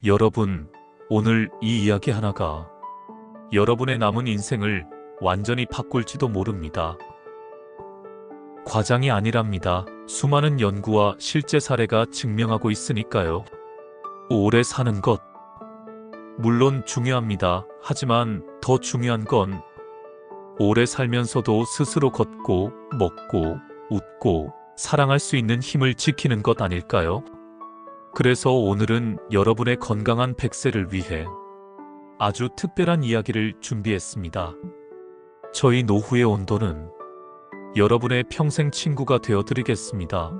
여러분, 오늘 이 이야기 하나가 여러분의 남은 인생을 완전히 바꿀지도 모릅니다. 과장이 아니랍니다. 수많은 연구와 실제 사례가 증명하고 있으니까요. 오래 사는 것, 물론 중요합니다. 하지만 더 중요한 건 오래 살면서도 스스로 걷고, 먹고, 웃고, 사랑할 수 있는 힘을 지키는 것 아닐까요? 그래서 오늘은 여러분의 건강한 100세를 위해 아주 특별한 이야기를 준비했습니다. 저희 노후의 온도는 여러분의 평생 친구가 되어드리겠습니다.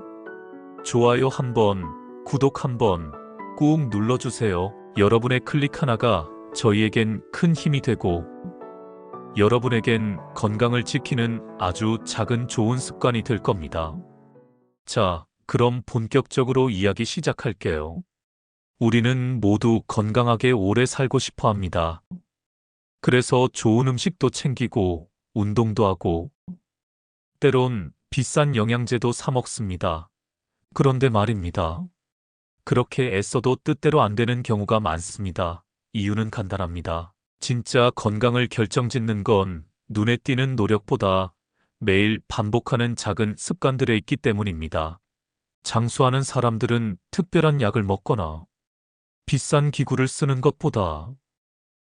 좋아요 한번, 구독 한번 꾹 눌러주세요. 여러분의 클릭 하나가 저희에겐 큰 힘이 되고 여러분에겐 건강을 지키는 아주 작은 좋은 습관이 될 겁니다. 자, 그럼 본격적으로 이야기 시작할게요. 우리는 모두 건강하게 오래 살고 싶어 합니다. 그래서 좋은 음식도 챙기고, 운동도 하고, 때론 비싼 영양제도 사 먹습니다. 그런데 말입니다. 그렇게 애써도 뜻대로 안 되는 경우가 많습니다. 이유는 간단합니다. 진짜 건강을 결정짓는 건 눈에 띄는 노력보다 매일 반복하는 작은 습관들에 있기 때문입니다. 장수하는 사람들은 특별한 약을 먹거나 비싼 기구를 쓰는 것보다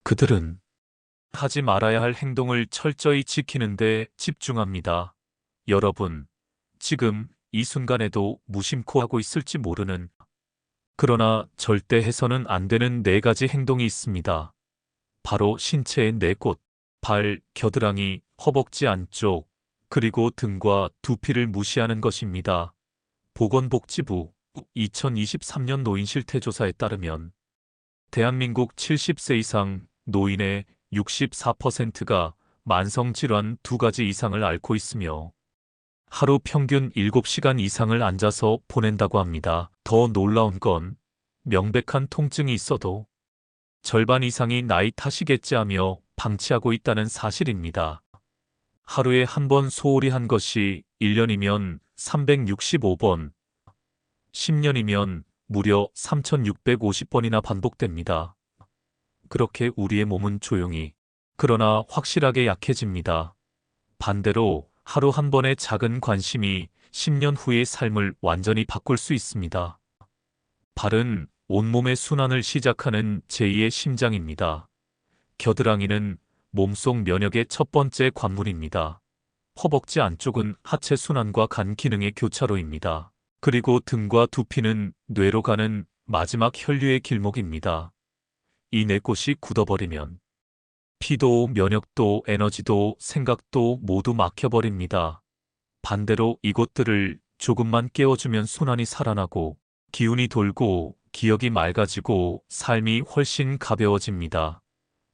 그들은 하지 말아야 할 행동을 철저히 지키는 데 집중합니다. 여러분, 지금 이 순간에도 무심코 하고 있을지 모르는 그러나 절대 해서는 안 되는 4가지 행동이 있습니다. 바로 신체의 4곳, 발, 겨드랑이, 허벅지 안쪽, 그리고 등과 두피를 무시하는 것입니다. 보건복지부 2023년 노인 실태조사에 따르면 대한민국 70세 이상 노인의 64%가 만성질환 2가지 이상을 앓고 있으며 하루 평균 7시간 이상을 앉아서 보낸다고 합니다. 더 놀라운 건 명백한 통증이 있어도 절반 이상이 나이 탓이겠지 하며 방치하고 있다는 사실입니다. 하루에 한 번 소홀히 한 것이 1년이면 365번, 10년이면 무려 3650번이나 반복됩니다. 그렇게 우리의 몸은 조용히, 그러나 확실하게 약해집니다. 반대로 하루 한 번의 작은 관심이 10년 후의 삶을 완전히 바꿀 수 있습니다. 발은 온몸의 순환을 시작하는 제2의 심장입니다. 겨드랑이는 몸속 면역의 첫 번째 관문입니다. 허벅지 안쪽은 하체 순환과 간 기능의 교차로입니다. 그리고 등과 두피는 뇌로 가는 마지막 혈류의 길목입니다. 이 4곳이 굳어버리면 피도 면역도 에너지도 생각도 모두 막혀버립니다. 반대로 이곳들을 조금만 깨워주면 순환이 살아나고 기운이 돌고 기억이 맑아지고 삶이 훨씬 가벼워집니다.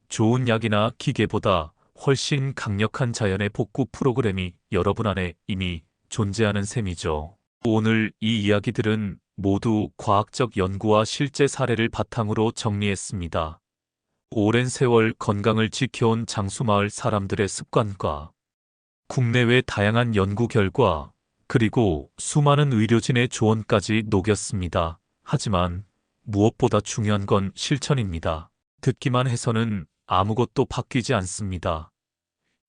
좋은 약이나 기계보다 훨씬 강력한 자연의 복구 프로그램이 여러분 안에 이미 존재하는 셈이죠. 오늘 이 이야기들은 모두 과학적 연구와 실제 사례를 바탕으로 정리했습니다. 오랜 세월 건강을 지켜온 장수마을 사람들의 습관과 국내외 다양한 연구 결과 그리고 수많은 의료진의 조언까지 녹였습니다. 하지만 무엇보다 중요한 건 실천입니다. 듣기만 해서는 아무것도 바뀌지 않습니다.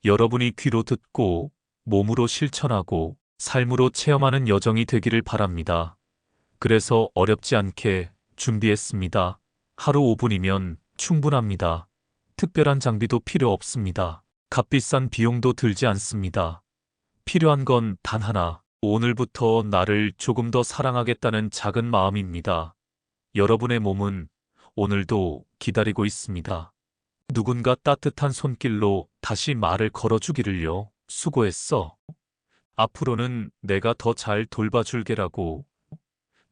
여러분이 귀로 듣고 몸으로 실천하고 삶으로 체험하는 여정이 되기를 바랍니다. 그래서 어렵지 않게 준비했습니다. 하루 5분이면 충분합니다. 특별한 장비도 필요 없습니다. 값비싼 비용도 들지 않습니다. 필요한 건 단 하나, 오늘부터 나를 조금 더 사랑하겠다는 작은 마음입니다. 여러분의 몸은 오늘도 기다리고 있습니다. 누군가 따뜻한 손길로 다시 말을 걸어주기를요. 수고했어. 앞으로는 내가 더 잘 돌봐줄게라고.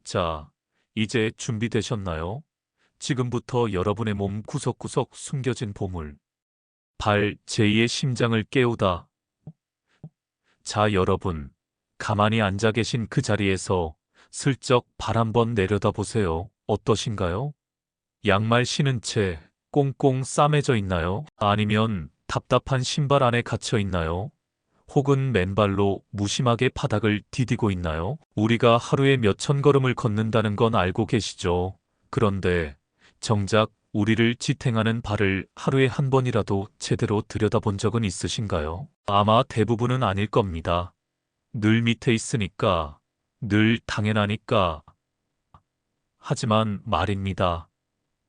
자, 이제 준비되셨나요? 지금부터 여러분의 몸 구석구석 숨겨진 보물. 발 제2의 심장을 깨우다. 자, 여러분. 가만히 앉아 계신 그 자리에서 슬쩍 발 한번 내려다 보세요. 어떠신가요? 양말 신은 채 꽁꽁 싸매져 있나요? 아니면 답답한 신발 안에 갇혀 있나요? 혹은 맨발로 무심하게 바닥을 디디고 있나요? 우리가 하루에 몇천 걸음을 걷는다는 건 알고 계시죠? 그런데 정작 우리를 지탱하는 발을 하루에 한 번이라도 제대로 들여다본 적은 있으신가요? 아마 대부분은 아닐 겁니다. 늘 밑에 있으니까, 늘 당연하니까. 하지만 말입니다.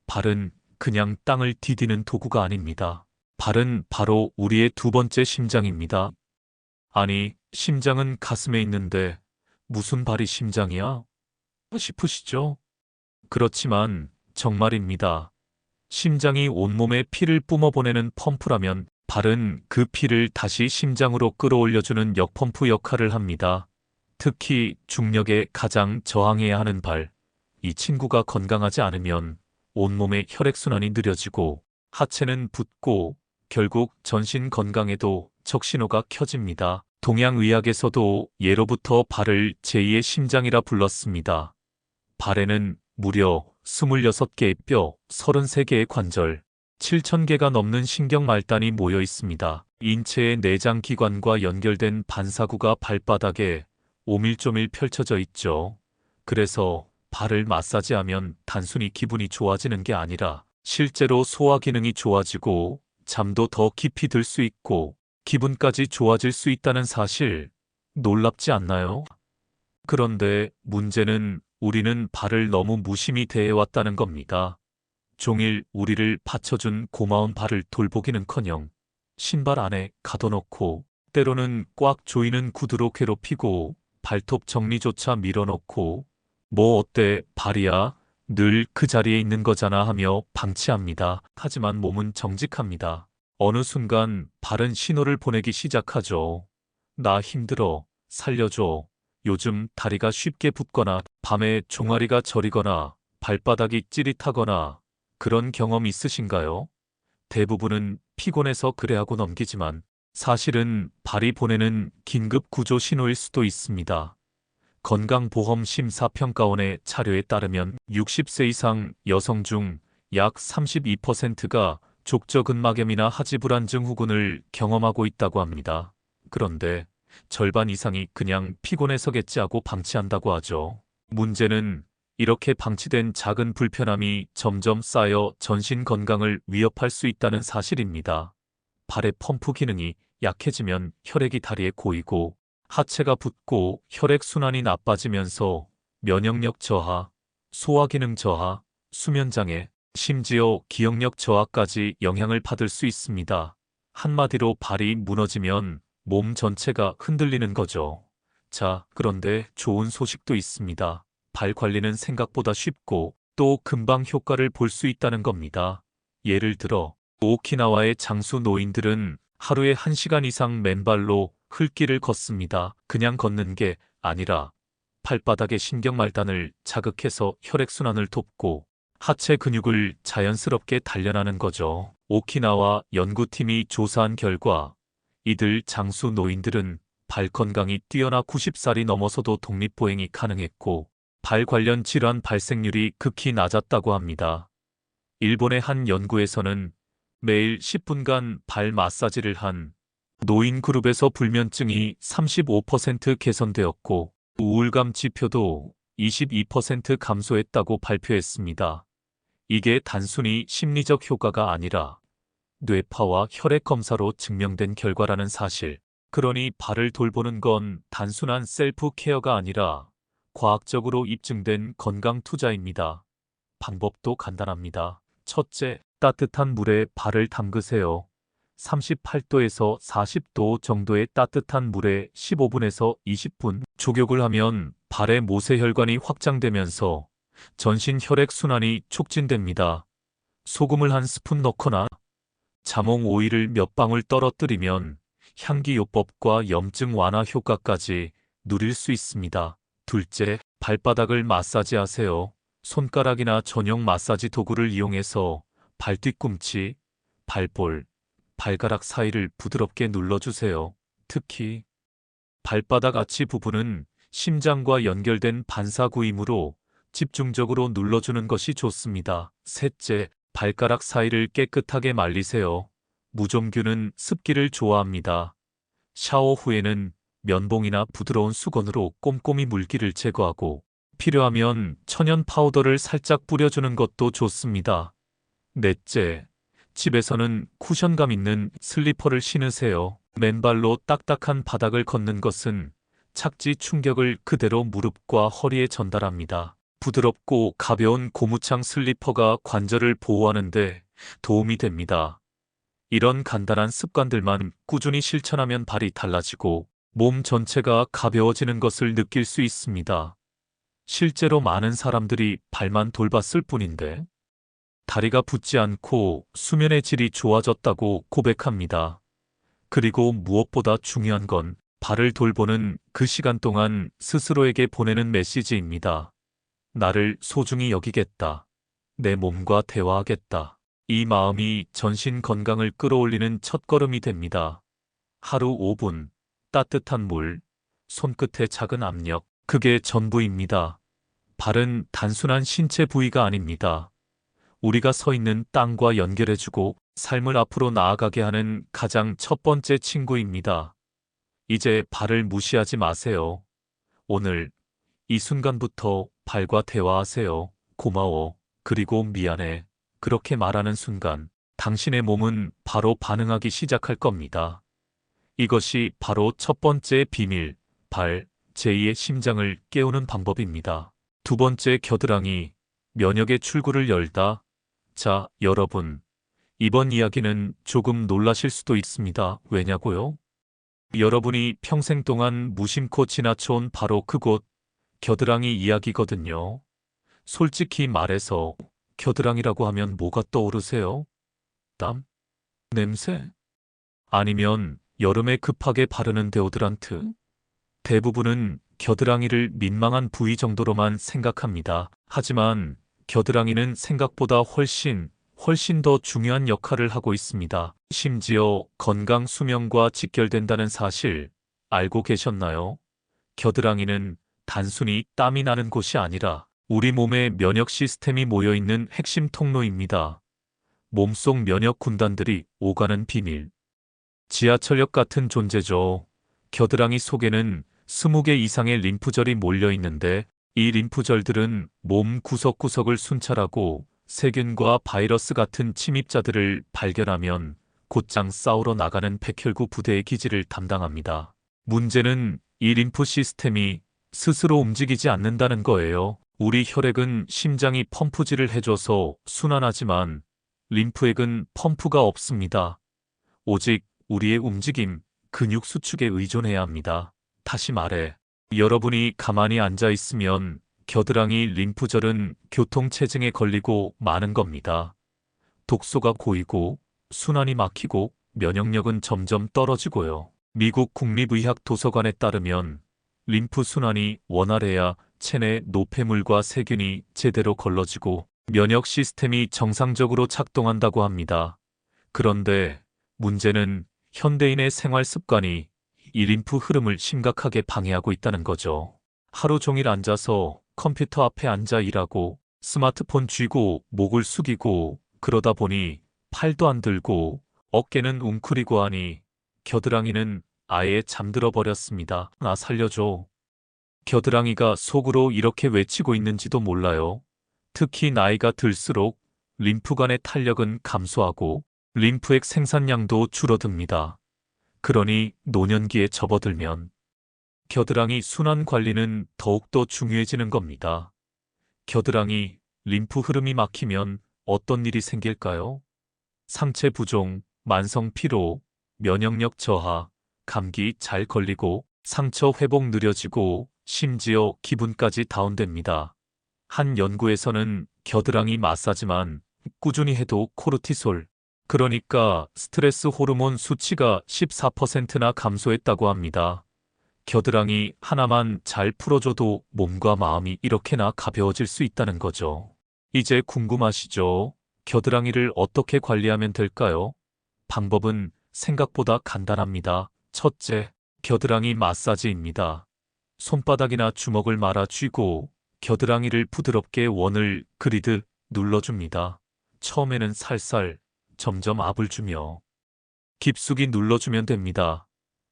발은 그냥 땅을 디디는 도구가 아닙니다. 발은 바로 우리의 두 번째 심장입니다. 아니, 심장은 가슴에 있는데 무슨 발이 심장이야? 싶으시죠? 그렇지만 정말입니다. 심장이 온몸에 피를 뿜어보내는 펌프라면 발은 그 피를 다시 심장으로 끌어올려주는 역펌프 역할을 합니다. 특히 중력에 가장 저항해야 하는 발. 이 친구가 건강하지 않으면 온몸의 혈액순환이 느려지고 하체는 붓고 결국 전신 건강에도 적신호가 켜집니다. 동양의학에서도 예로부터 발을 제2의 심장이라 불렀습니다. 발에는 무려 26개의 뼈, 33개의 관절, 7,000개가 넘는 신경 말단이 모여 있습니다. 인체의 내장 기관과 연결된 반사구가 발바닥에 오밀조밀 펼쳐져 있죠. 그래서 발을 마사지하면 단순히 기분이 좋아지는 게 아니라 실제로 소화 기능이 좋아지고 잠도 더 깊이 들 수 있고 기분까지 좋아질 수 있다는 사실 놀랍지 않나요? 그런데 문제는 우리는 발을 너무 무심히 대해왔다는 겁니다. 종일 우리를 받쳐준 고마운 발을 돌보기는커녕 신발 안에 가둬놓고 때로는 꽉 조이는 구두로 괴롭히고 발톱 정리조차 밀어넣고 뭐 어때 발이야? 늘 그 자리에 있는 거잖아 하며 방치합니다. 하지만 몸은 정직합니다. 어느 순간 발은 신호를 보내기 시작하죠. 나 힘들어. 살려줘. 요즘 다리가 쉽게 붓거나 밤에 종아리가 저리거나 발바닥이 찌릿하거나 그런 경험 있으신가요? 대부분은 피곤해서 그래 하고 넘기지만 사실은 발이 보내는 긴급 구조 신호일 수도 있습니다. 건강보험심사평가원의 자료에 따르면 60세 이상 여성 중 약 32%가 족저근막염이나 하지불안증 후군을 경험하고 있다고 합니다. 그런데 절반 이상이 그냥 피곤해서겠지 하고 방치한다고 하죠. 문제는 이렇게 방치된 작은 불편함이 점점 쌓여 전신 건강을 위협할 수 있다는 사실입니다. 발의 펌프 기능이 약해지면 혈액이 다리에 고이고 하체가 붓고 혈액순환이 나빠지면서 면역력 저하, 소화기능 저하, 수면장애, 심지어 기억력 저하까지 영향을 받을 수 있습니다. 한마디로 발이 무너지면 몸 전체가 흔들리는 거죠. 자, 그런데 좋은 소식도 있습니다. 발 관리는 생각보다 쉽고 또 금방 효과를 볼 수 있다는 겁니다. 예를 들어 오키나와의 장수 노인들은 하루에 1시간 이상 맨발로 흙길을 걷습니다. 그냥 걷는 게 아니라 발바닥의 신경말단을 자극해서 혈액순환을 돕고 하체 근육을 자연스럽게 단련하는 거죠. 오키나와 연구팀이 조사한 결과 이들 장수 노인들은 발 건강이 뛰어나 90살이 넘어서도 독립보행이 가능했고 발 관련 질환 발생률이 극히 낮았다고 합니다. 일본의 한 연구에서는 매일 10분간 발 마사지를 한 노인 그룹에서 불면증이 35% 개선되었고 우울감 지표도 22% 감소했다고 발표했습니다. 이게 단순히 심리적 효과가 아니라 뇌파와 혈액 검사로 증명된 결과라는 사실. 그러니 발을 돌보는 건 단순한 셀프 케어가 아니라 과학적으로 입증된 건강 투자입니다. 방법도 간단합니다. 첫째, 따뜻한 물에 발을 담그세요. 38도에서 40도 정도의 따뜻한 물에 15분에서 20분 족욕을 하면 발의 모세혈관이 확장되면서 전신 혈액 순환이 촉진됩니다. 소금을 한 스푼 넣거나 자몽 오일을 몇 방울 떨어뜨리면 향기요법과 염증 완화 효과까지 누릴 수 있습니다. 둘째, 발바닥을 마사지하세요. 손가락이나 전용 마사지 도구를 이용해서 발 뒤꿈치, 발볼, 발가락 사이를 부드럽게 눌러주세요. 특히 발바닥 아치 부분은 심장과 연결된 반사구이므로 집중적으로 눌러주는 것이 좋습니다. 셋째, 발가락 사이를 깨끗하게 말리세요. 무좀균은 습기를 좋아합니다. 샤워 후에는 면봉이나 부드러운 수건으로 꼼꼼히 물기를 제거하고 필요하면 천연 파우더를 살짝 뿌려주는 것도 좋습니다. 넷째, 집에서는 쿠션감 있는 슬리퍼를 신으세요. 맨발로 딱딱한 바닥을 걷는 것은 착지 충격을 그대로 무릎과 허리에 전달합니다. 부드럽고 가벼운 고무창 슬리퍼가 관절을 보호하는데 도움이 됩니다. 이런 간단한 습관들만 꾸준히 실천하면 발이 달라지고 몸 전체가 가벼워지는 것을 느낄 수 있습니다. 실제로 많은 사람들이 발만 돌봤을 뿐인데 다리가 붓지 않고 수면의 질이 좋아졌다고 고백합니다. 그리고 무엇보다 중요한 건 발을 돌보는 그 시간 동안 스스로에게 보내는 메시지입니다. 나를 소중히 여기겠다. 내 몸과 대화하겠다. 이 마음이 전신 건강을 끌어올리는 첫걸음이 됩니다. 하루 5분, 따뜻한 물, 손끝의 작은 압력, 그게 전부입니다. 발은 단순한 신체 부위가 아닙니다. 우리가 서 있는 땅과 연결해주고 삶을 앞으로 나아가게 하는 가장 첫 번째 친구입니다. 이제 발을 무시하지 마세요. 오늘 이 순간부터 발과 대화하세요. 고마워. 그리고 미안해. 그렇게 말하는 순간 당신의 몸은 바로 반응하기 시작할 겁니다. 이것이 바로 첫 번째 비밀, 발, 제2의 심장을 깨우는 방법입니다. 두 번째 겨드랑이, 면역의 출구를 열다. 자, 여러분. 이번 이야기는 조금 놀라실 수도 있습니다. 왜냐고요? 여러분이 평생 동안 무심코 지나쳐온 바로 그곳, 겨드랑이 이야기거든요. 솔직히 말해서 겨드랑이라고 하면 뭐가 떠오르세요? 땀? 냄새? 아니면 여름에 급하게 바르는 데오드란트? 대부분은 겨드랑이를 민망한 부위 정도로만 생각합니다. 하지만 겨드랑이는 생각보다 훨씬 더 중요한 역할을 하고 있습니다. 심지어 건강 수명과 직결된다는 사실 알고 계셨나요? 겨드랑이는 단순히 땀이 나는 곳이 아니라 우리 몸의 면역 시스템이 모여있는 핵심 통로입니다. 몸속 면역 군단들이 오가는 비밀. 지하철역 같은 존재죠. 겨드랑이 속에는 20개 이상의 림프절이 몰려 있는데 이 림프절들은 몸 구석구석을 순찰하고 세균과 바이러스 같은 침입자들을 발견하면 곧장 싸우러 나가는 백혈구 부대의 기지를 담당합니다. 문제는 이 림프 시스템이 스스로 움직이지 않는다는 거예요. 우리 혈액은 심장이 펌프질을 해줘서 순환하지만 림프액은 펌프가 없습니다. 오직 우리의 움직임, 근육 수축에 의존해야 합니다. 다시 말해, 여러분이 가만히 앉아 있으면 겨드랑이 림프절은 교통체증에 걸리고 마는 겁니다. 독소가 고이고 순환이 막히고 면역력은 점점 떨어지고요. 미국 국립의학 도서관에 따르면 림프 순환이 원활해야 체내 노폐물과 세균이 제대로 걸러지고 면역 시스템이 정상적으로 작동한다고 합니다. 그런데 문제는 현대인의 생활 습관이 이 림프 흐름을 심각하게 방해하고 있다는 거죠. 하루 종일 앉아서 컴퓨터 앞에 앉아 일하고 스마트폰 쥐고 목을 숙이고 그러다 보니 팔도 안 들고 어깨는 웅크리고 하니 겨드랑이는 아예 잠들어 버렸습니다. 나 살려줘. 겨드랑이가 속으로 이렇게 외치고 있는지도 몰라요. 특히 나이가 들수록 림프관의 탄력은 감소하고 림프액 생산량도 줄어듭니다. 그러니 노년기에 접어들면 겨드랑이 순환 관리는 더욱더 중요해지는 겁니다. 겨드랑이, 림프 흐름이 막히면 어떤 일이 생길까요? 상체 부종, 만성 피로, 면역력 저하, 감기 잘 걸리고 상처 회복 느려지고 심지어 기분까지 다운됩니다. 한 연구에서는 겨드랑이 마사지만 꾸준히 해도 코르티솔, 그러니까 스트레스 호르몬 수치가 14%나 감소했다고 합니다. 겨드랑이 하나만 잘 풀어줘도 몸과 마음이 이렇게나 가벼워질 수 있다는 거죠. 이제 궁금하시죠? 겨드랑이를 어떻게 관리하면 될까요? 방법은 생각보다 간단합니다. 첫째, 겨드랑이 마사지입니다. 손바닥이나 주먹을 말아 쥐고 겨드랑이를 부드럽게 원을 그리듯 눌러줍니다. 처음에는 살살, 점점 압을 주며 깊숙이 눌러주면 됩니다.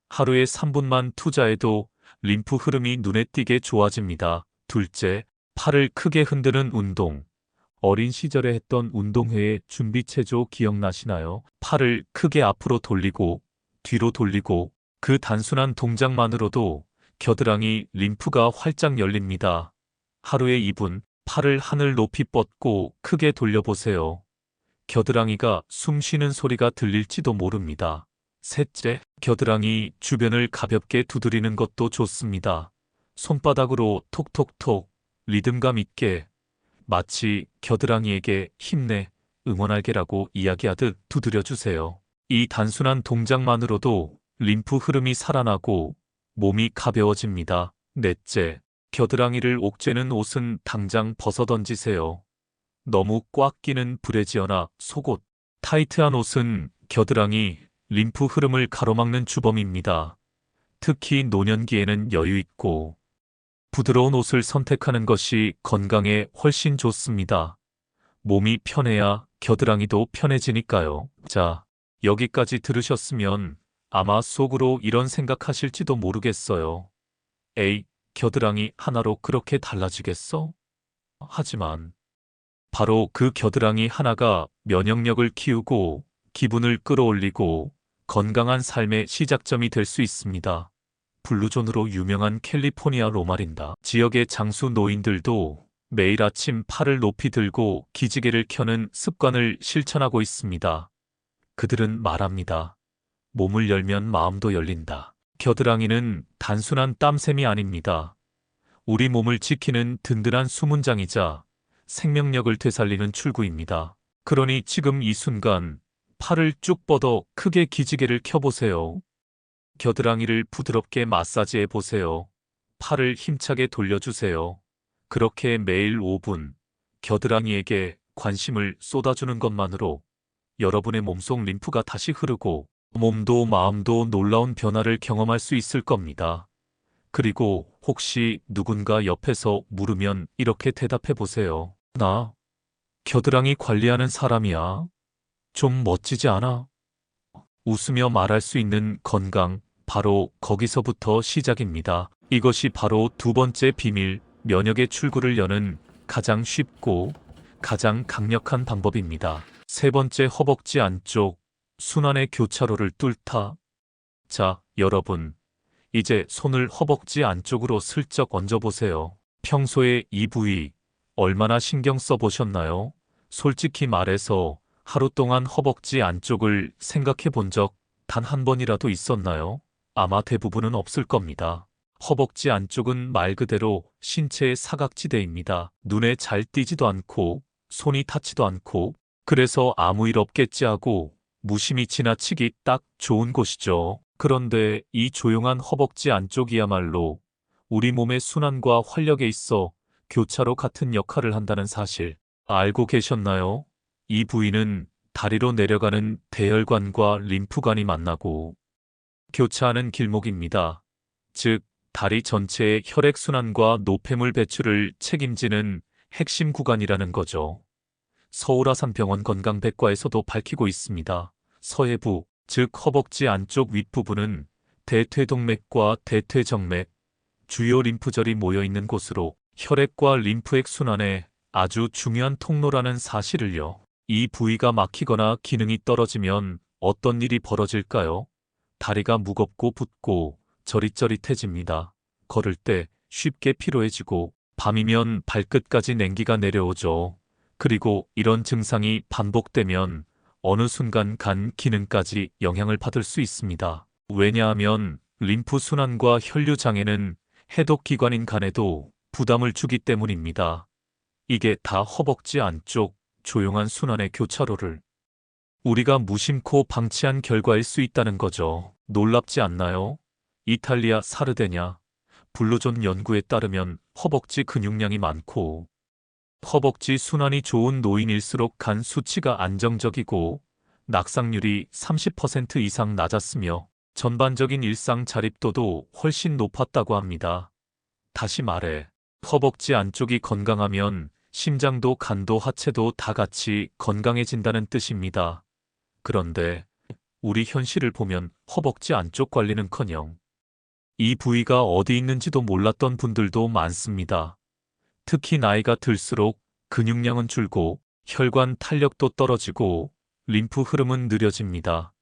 하루에 3분만 투자해도 림프 흐름이 눈에 띄게 좋아집니다. 둘째, 팔을 크게 흔드는 운동. 어린 시절에 했던 운동회의 준비체조 기억나시나요? 팔을 크게 앞으로 돌리고 뒤로 돌리고 그 단순한 동작만으로도 겨드랑이 림프가 활짝 열립니다. 하루에 2분 팔을 하늘 높이 뻗고 크게 돌려보세요. 겨드랑이가 숨 쉬는 소리가 들릴지도 모릅니다. 셋째, 겨드랑이 주변을 가볍게 두드리는 것도 좋습니다. 손바닥으로 톡톡톡 리듬감 있게 마치 겨드랑이에게 힘내, 응원할게라고 이야기하듯 두드려주세요. 이 단순한 동작만으로도 림프 흐름이 살아나고 몸이 가벼워집니다. 넷째, 겨드랑이를 옥죄는 옷은 당장 벗어던지세요. 너무 꽉 끼는 브래지어나 속옷, 타이트한 옷은 겨드랑이, 림프 흐름을 가로막는 주범입니다. 특히 노년기에는 여유 있고 부드러운 옷을 선택하는 것이 건강에 훨씬 좋습니다. 몸이 편해야 겨드랑이도 편해지니까요. 자, 여기까지 들으셨으면 아마 속으로 이런 생각하실지도 모르겠어요. 에이, 겨드랑이 하나로 그렇게 달라지겠어? 하지만 바로 그 겨드랑이 하나가 면역력을 키우고 기분을 끌어올리고 건강한 삶의 시작점이 될 수 있습니다. 블루존으로 유명한 캘리포니아 로마린다 지역의 장수 노인들도 매일 아침 팔을 높이 들고 기지개를 켜는 습관을 실천하고 있습니다. 그들은 말합니다. 몸을 열면 마음도 열린다. 겨드랑이는 단순한 땀샘이 아닙니다. 우리 몸을 지키는 든든한 수문장이자 생명력을 되살리는 출구입니다. 그러니 지금 이 순간 팔을 쭉 뻗어 크게 기지개를 켜보세요. 겨드랑이를 부드럽게 마사지해 보세요. 팔을 힘차게 돌려주세요. 그렇게 매일 5분 겨드랑이에게 관심을 쏟아주는 것만으로 여러분의 몸속 림프가 다시 흐르고 몸도 마음도 놀라운 변화를 경험할 수 있을 겁니다. 그리고 혹시 누군가 옆에서 물으면 이렇게 대답해 보세요. 나 겨드랑이 관리하는 사람이야. 좀 멋지지 않아? 웃으며 말할 수 있는 건강, 바로 거기서부터 시작입니다. 이것이 바로 두 번째 비밀, 면역의 출구를 여는 가장 쉽고 가장 강력한 방법입니다. 세 번째, 허벅지 안쪽, 순환의 교차로를 뚫다. 자, 여러분, 이제 손을 허벅지 안쪽으로 슬쩍 얹어보세요. 평소에 이 부위 얼마나 신경 써보셨나요? 솔직히 말해서 하루 동안 허벅지 안쪽을 생각해 본 적 단 한 번이라도 있었나요? 아마 대부분은 없을 겁니다. 허벅지 안쪽은 말 그대로 신체의 사각지대입니다. 눈에 잘 띄지도 않고 손이 닿지도 않고 그래서 아무 일 없겠지 하고 무심히 지나치기 딱 좋은 곳이죠. 그런데 이 조용한 허벅지 안쪽이야말로 우리 몸의 순환과 활력에 있어 교차로 같은 역할을 한다는 사실 알고 계셨나요? 이 부위는 다리로 내려가는 대혈관과 림프관이 만나고 교차하는 길목입니다. 즉, 다리 전체의 혈액순환과 노폐물 배출을 책임지는 핵심 구간이라는 거죠. 서울아산병원 건강백과에서도 밝히고 있습니다. 서해부, 즉 허벅지 안쪽 윗부분은 대퇴동맥과 대퇴정맥, 주요 림프절이 모여 있는 곳으로 혈액과 림프액 순환에 아주 중요한 통로라는 사실을요. 이 부위가 막히거나 기능이 떨어지면 어떤 일이 벌어질까요? 다리가 무겁고 붓고 저릿저릿해집니다. 걸을 때 쉽게 피로해지고 밤이면 발끝까지 냉기가 내려오죠. 그리고 이런 증상이 반복되면 어느 순간 간 기능까지 영향을 받을 수 있습니다. 왜냐하면 림프 순환과 혈류 장애는 해독기관인 간에도 부담을 주기 때문입니다. 이게 다 허벅지 안쪽 조용한 순환의 교차로를 우리가 무심코 방치한 결과일 수 있다는 거죠. 놀랍지 않나요? 이탈리아 사르데냐, 블루존 연구에 따르면 허벅지 근육량이 많고 허벅지 순환이 좋은 노인일수록 간 수치가 안정적이고 낙상률이 30% 이상 낮았으며 전반적인 일상 자립도도 훨씬 높았다고 합니다. 다시 말해, 허벅지 안쪽이 건강하면 심장도 간도 하체도 다 같이 건강해진다는 뜻입니다. 그런데 우리 현실을 보면 허벅지 안쪽 관리는커녕 이 부위가 어디 있는지도 몰랐던 분들도 많습니다. 특히 나이가 들수록 근육량은 줄고 혈관 탄력도 떨어지고 림프 흐름은 느려집니다.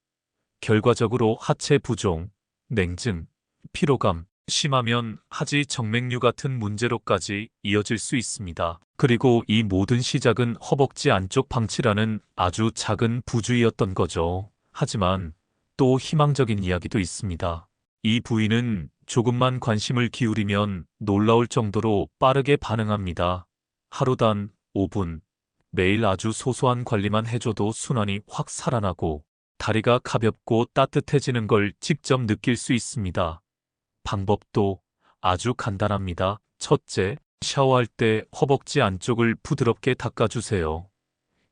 결과적으로 하체 부종, 냉증, 피로감, 심하면 하지 정맥류 같은 문제로까지 이어질 수 있습니다. 그리고 이 모든 시작은 허벅지 안쪽 방치라는 아주 작은 부주의였던 거죠. 하지만 또 희망적인 이야기도 있습니다. 이 부위는 조금만 관심을 기울이면 놀라울 정도로 빠르게 반응합니다. 하루 단 5분, 매일 아주 소소한 관리만 해줘도 순환이 확 살아나고 다리가 가볍고 따뜻해지는 걸 직접 느낄 수 있습니다. 방법도 아주 간단합니다. 첫째, 샤워할 때 허벅지 안쪽을 부드럽게 닦아주세요.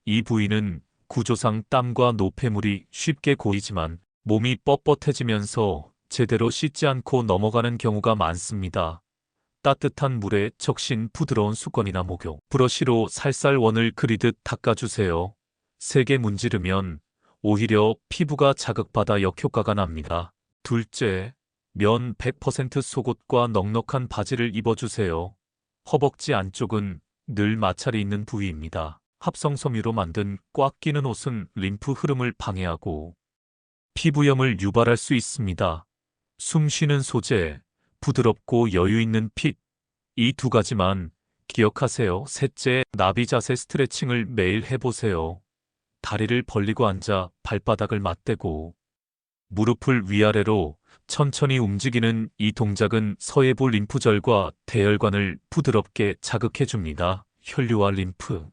이 부위는 구조상 땀과 노폐물이 쉽게 고이지만 몸이 뻣뻣해지면서 제대로 씻지 않고 넘어가는 경우가 많습니다. 따뜻한 물에 적신 부드러운 수건이나 목욕, 브러쉬로 살살 원을 그리듯 닦아주세요. 세게 문지르면 오히려 피부가 자극받아 역효과가 납니다. 둘째, 면 100% 속옷과 넉넉한 바지를 입어주세요. 허벅지 안쪽은 늘 마찰이 있는 부위입니다. 합성 섬유로 만든 꽉 끼는 옷은 림프 흐름을 방해하고 피부염을 유발할 수 있습니다. 숨 쉬는 소재, 부드럽고 여유 있는 핏, 이 두 가지만 기억하세요. 셋째, 나비 자세 스트레칭을 매일 해보세요. 다리를 벌리고 앉아 발바닥을 맞대고 무릎을 위아래로 천천히 움직이는 이 동작은 서해부 림프절과 대혈관을 부드럽게 자극해줍니다. 혈류와 림프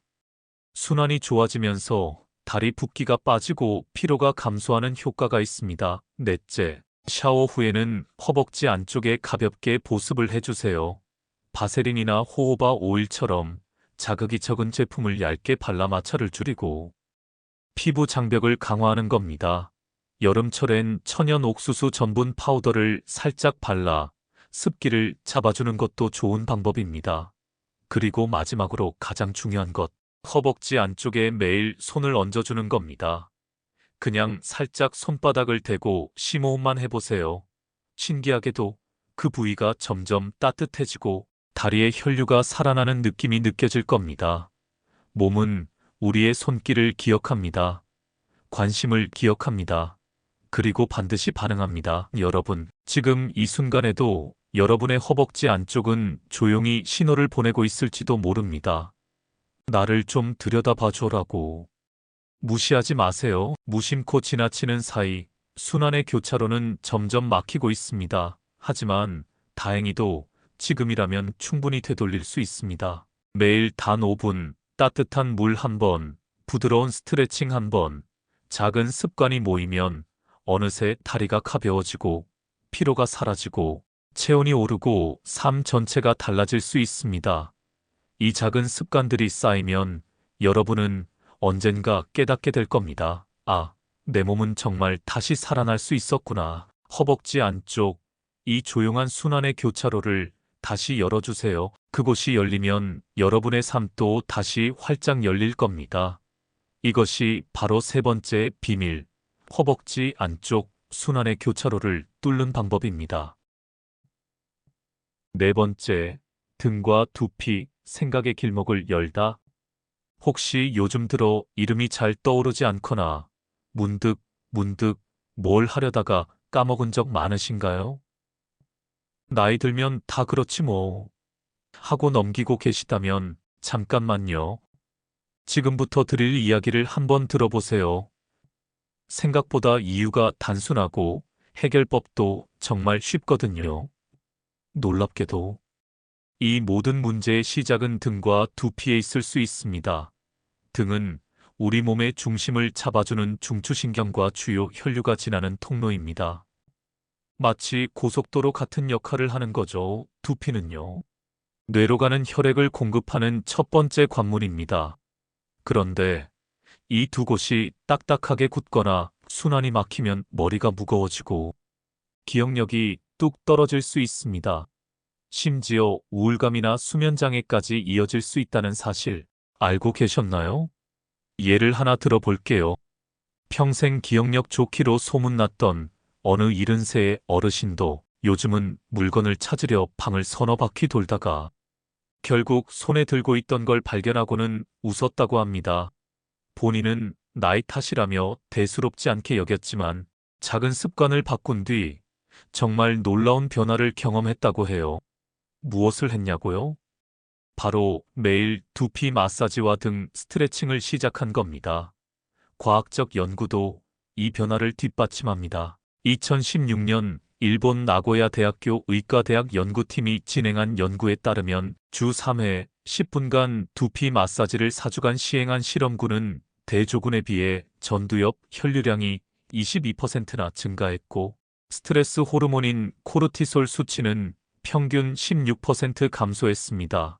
순환이 좋아지면서 다리 붓기가 빠지고 피로가 감소하는 효과가 있습니다. 넷째, 샤워 후에는 허벅지 안쪽에 가볍게 보습을 해주세요. 바세린이나 호호바 오일처럼 자극이 적은 제품을 얇게 발라 마찰을 줄이고 피부 장벽을 강화하는 겁니다. 여름철엔 천연 옥수수 전분 파우더를 살짝 발라 습기를 잡아주는 것도 좋은 방법입니다. 그리고 마지막으로 가장 중요한 것, 허벅지 안쪽에 매일 손을 얹어주는 겁니다. 그냥 살짝 손바닥을 대고 심호흡만 해보세요. 신기하게도 그 부위가 점점 따뜻해지고 다리의 혈류가 살아나는 느낌이 느껴질 겁니다. 몸은 우리의 손길을 기억합니다. 관심을 기억합니다. 그리고 반드시 반응합니다. 여러분, 지금 이 순간에도 여러분의 허벅지 안쪽은 조용히 신호를 보내고 있을지도 모릅니다. 나를 좀 들여다봐줘라고. 무시하지 마세요. 무심코 지나치는 사이 순환의 교차로는 점점 막히고 있습니다. 하지만 다행히도 지금이라면 충분히 되돌릴 수 있습니다. 매일 단 5분, 따뜻한 물 한 번, 부드러운 스트레칭 한 번, 작은 습관이 모이면 어느새 다리가 가벼워지고 피로가 사라지고 체온이 오르고 삶 전체가 달라질 수 있습니다. 이 작은 습관들이 쌓이면 여러분은 언젠가 깨닫게 될 겁니다. 아, 내 몸은 정말 다시 살아날 수 있었구나. 허벅지 안쪽, 이 조용한 순환의 교차로를 다시 열어주세요. 그곳이 열리면 여러분의 삶도 다시 활짝 열릴 겁니다. 이것이 바로 세 번째 비밀, 허벅지 안쪽 순환의 교차로를 뚫는 방법입니다. 네 번째, 등과 두피, 생각의 길목을 열다. 혹시 요즘 들어 이름이 잘 떠오르지 않거나 문득 뭘 하려다가 까먹은 적 많으신가요? 나이 들면 다 그렇지 뭐. 하고 넘기고 계시다면 잠깐만요. 지금부터 드릴 이야기를 한번 들어보세요. 생각보다 이유가 단순하고 해결법도 정말 쉽거든요. 놀랍게도 이 모든 문제의 시작은 등과 두피에 있을 수 있습니다. 등은 우리 몸의 중심을 잡아주는 중추신경과 주요 혈류가 지나는 통로입니다. 마치 고속도로 같은 역할을 하는 거죠. 두피는요. 뇌로 가는 혈액을 공급하는 첫 번째 관문입니다. 그런데 이 두 곳이 딱딱하게 굳거나 순환이 막히면 머리가 무거워지고 기억력이 뚝 떨어질 수 있습니다. 심지어 우울감이나 수면장애까지 이어질 수 있다는 사실 알고 계셨나요? 예를 하나 들어볼게요. 평생 기억력 좋기로 소문났던 어느 70세의 어르신도 요즘은 물건을 찾으려 방을 서너 바퀴 돌다가 결국 손에 들고 있던 걸 발견하고는 웃었다고 합니다. 본인은 나이 탓이라며 대수롭지 않게 여겼지만 작은 습관을 바꾼 뒤 정말 놀라운 변화를 경험했다고 해요. 무엇을 했냐고요? 바로 매일 두피 마사지와 등 스트레칭을 시작한 겁니다. 과학적 연구도 이 변화를 뒷받침합니다. 2016년 일본 나고야 대학교 의과대학 연구팀이 진행한 연구에 따르면 주 3회 10분간 두피 마사지를 4주간 시행한 실험군은 대조군에 비해 전두엽 혈류량이 22%나 증가했고 스트레스 호르몬인 코르티솔 수치는 평균 16% 감소했습니다.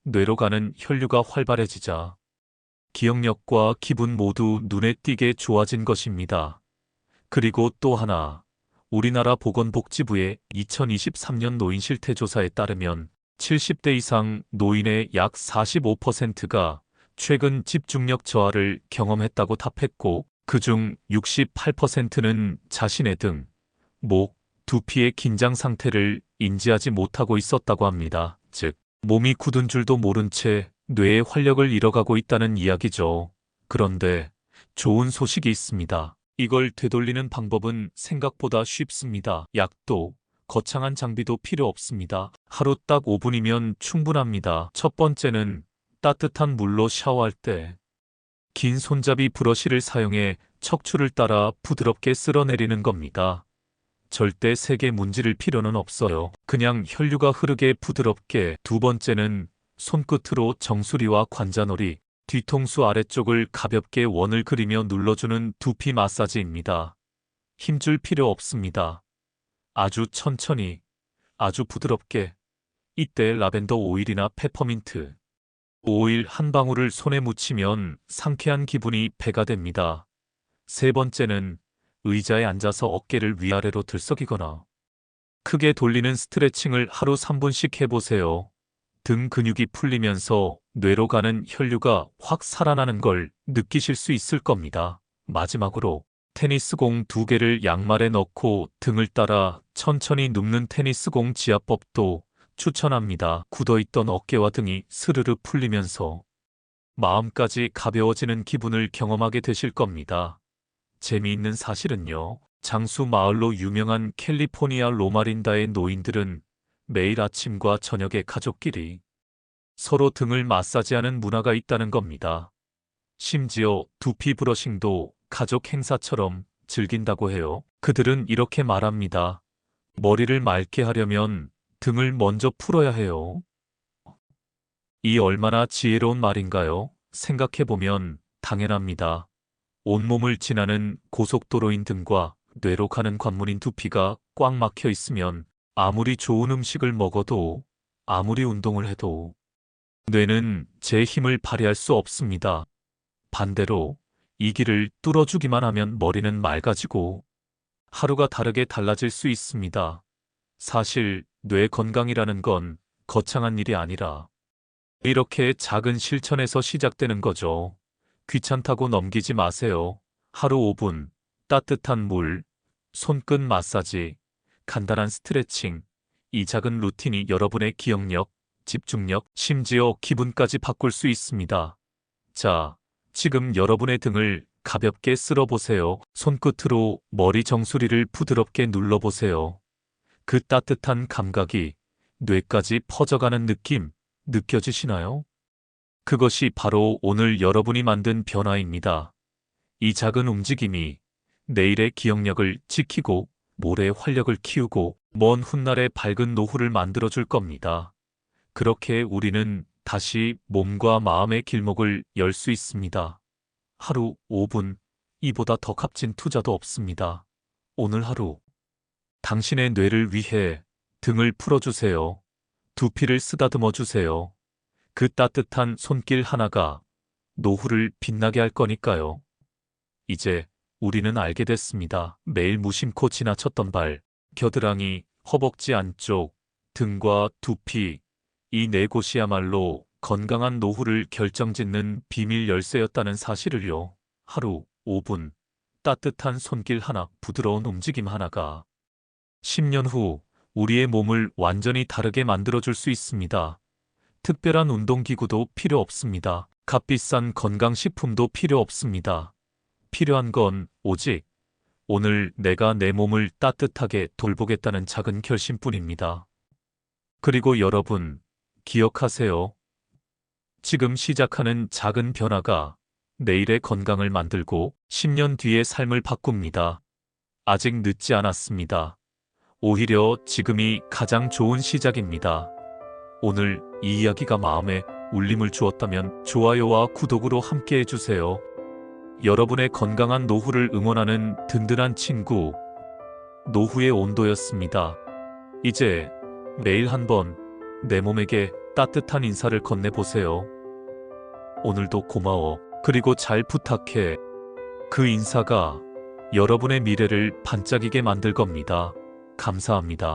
뇌로 가는 혈류가 활발해지자 기억력과 기분 모두 눈에 띄게 좋아진 것입니다. 그리고 또 하나, 우리나라 보건복지부의 2023년 노인 실태 조사에 따르면 70대 이상 노인의 약 45%가 최근 집중력 저하를 경험했다고 답했고, 그중 68%는 자신의 등, 목, 두피의 긴장 상태를 인지하지 못하고 있었다고 합니다. 즉, 몸이 굳은 줄도 모른 채 뇌의 활력을 잃어가고 있다는 이야기죠. 그런데 좋은 소식이 있습니다. 이걸 되돌리는 방법은 생각보다 쉽습니다. 약도, 거창한 장비도 필요 없습니다. 하루 딱 5분이면 충분합니다. 첫 번째는 따뜻한 물로 샤워할 때 긴 손잡이 브러쉬를 사용해 척추를 따라 부드럽게 쓸어내리는 겁니다. 절대 세게 문지를 필요는 없어요. 그냥 혈류가 흐르게 부드럽게. 두 번째는 손끝으로 정수리와 관자놀이, 뒤통수 아래쪽을 가볍게 원을 그리며 눌러주는 두피 마사지입니다. 힘줄 필요 없습니다. 아주 천천히, 아주 부드럽게. 이때 라벤더 오일이나 페퍼민트 오일 한 방울을 손에 묻히면 상쾌한 기분이 배가 됩니다. 세 번째는 의자에 앉아서 어깨를 위아래로 들썩이거나 크게 돌리는 스트레칭을 하루 3분씩 해보세요. 등 근육이 풀리면서 뇌로 가는 혈류가 확 살아나는 걸 느끼실 수 있을 겁니다. 마지막으로 테니스공 2개를 양말에 넣고 등을 따라 천천히 눕는 테니스공 지압법도 추천합니다. 굳어있던 어깨와 등이 스르르 풀리면서 마음까지 가벼워지는 기분을 경험하게 되실 겁니다. 재미있는 사실은요. 장수 마을로 유명한 캘리포니아 로마린다의 노인들은 매일 아침과 저녁에 가족끼리 서로 등을 마사지하는 문화가 있다는 겁니다. 심지어 두피 브러싱도 가족 행사처럼 즐긴다고 해요. 그들은 이렇게 말합니다. 머리를 맑게 하려면 등을 먼저 풀어야 해요. 이 얼마나 지혜로운 말인가요? 생각해보면 당연합니다. 온몸을 지나는 고속도로인 등과 뇌로 가는 관문인 두피가 꽉 막혀 있으면 아무리 좋은 음식을 먹어도 아무리 운동을 해도 뇌는 제 힘을 발휘할 수 없습니다. 반대로 이 길을 뚫어주기만 하면 머리는 맑아지고 하루가 다르게 달라질 수 있습니다. 사실 뇌 건강이라는 건 거창한 일이 아니라 이렇게 작은 실천에서 시작되는 거죠. 귀찮다고 넘기지 마세요. 하루 5분, 따뜻한 물, 손끝 마사지, 간단한 스트레칭, 이 작은 루틴이 여러분의 기억력, 집중력, 심지어 기분까지 바꿀 수 있습니다. 자, 지금 여러분의 등을 가볍게 쓸어보세요. 손끝으로 머리 정수리를 부드럽게 눌러보세요. 그 따뜻한 감각이 뇌까지 퍼져가는 느낌 느껴지시나요? 그것이 바로 오늘 여러분이 만든 변화입니다. 이 작은 움직임이 내일의 기억력을 지키고 모레의 활력을 키우고 먼 훗날의 밝은 노후를 만들어줄 겁니다. 그렇게 우리는 다시 몸과 마음의 길목을 열 수 있습니다. 하루 5분, 이보다 더 값진 투자도 없습니다. 오늘 하루 당신의 뇌를 위해 등을 풀어주세요. 두피를 쓰다듬어 주세요. 그 따뜻한 손길 하나가 노후를 빛나게 할 거니까요. 이제 우리는 알게 됐습니다. 매일 무심코 지나쳤던 발, 겨드랑이, 허벅지 안쪽, 등과 두피, 이 네 곳이야말로 건강한 노후를 결정짓는 비밀 열쇠였다는 사실을요. 하루 5분, 따뜻한 손길 하나, 부드러운 움직임 하나가 10년 후 우리의 몸을 완전히 다르게 만들어줄 수 있습니다. 특별한 운동기구도 필요 없습니다. 값비싼 건강식품도 필요 없습니다. 필요한 건 오직 오늘 내가 내 몸을 따뜻하게 돌보겠다는 작은 결심뿐입니다. 그리고 여러분, 기억하세요. 지금 시작하는 작은 변화가 내일의 건강을 만들고 10년 뒤의 삶을 바꿉니다. 아직 늦지 않았습니다. 오히려 지금이 가장 좋은 시작입니다. 오늘 이 이야기가 마음에 울림을 주었다면 좋아요와 구독으로 함께 해주세요. 여러분의 건강한 노후를 응원하는 든든한 친구, 노후의 온도였습니다. 이제 매일 한번 내 몸에게 따뜻한 인사를 건네보세요. 오늘도 고마워. 그리고 잘 부탁해. 그 인사가 여러분의 미래를 반짝이게 만들 겁니다. 감사합니다.